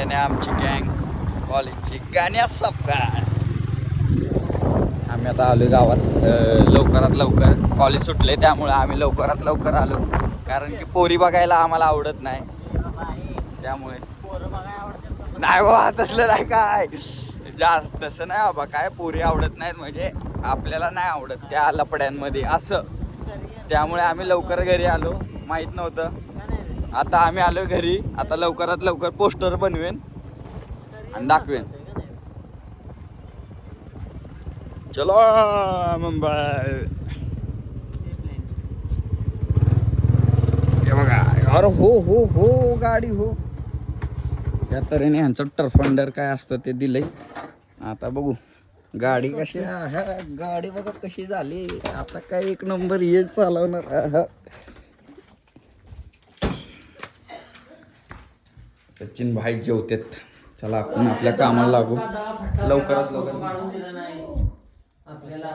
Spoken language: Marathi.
आणि आमची गँग कॉलेजची गाण्या सपकाळ. आम्ही आता आलो गावात लवकरात लवकर. कॉलेज सुटले त्यामुळे आम्ही लवकरात लवकर आलो, कारण की पोरी बघायला आम्हाला आवडत नाही. त्यामुळे नाही बाबा, तसलं नाही काय तसं नाही बाबा. काय पोरी आवडत नाहीत म्हणजे आपल्याला नाही आवडत त्या लपड्यांमध्ये असं. त्यामुळे आम्ही लवकर घरी आलो. माहीत नव्हतं. आता आम्ही आलो घरी. आता लवकरात लवकर पोस्टर बनवेन आणि दाखवेन. चलो मुंबई. हे बघा. अरे हो हो हो गाडी हो. या तऱ्हेने ह्यांचं टर्फंडर काय असतं ते दिलंय. आता बघू गाडी कशी आहे. गाडी बघा कशी झाली. आता काय एक नंबर ये चालवणार. सचिन भाई जेवतेत. चला आपण आपल्या कामाला लागू लवकरात लवकर.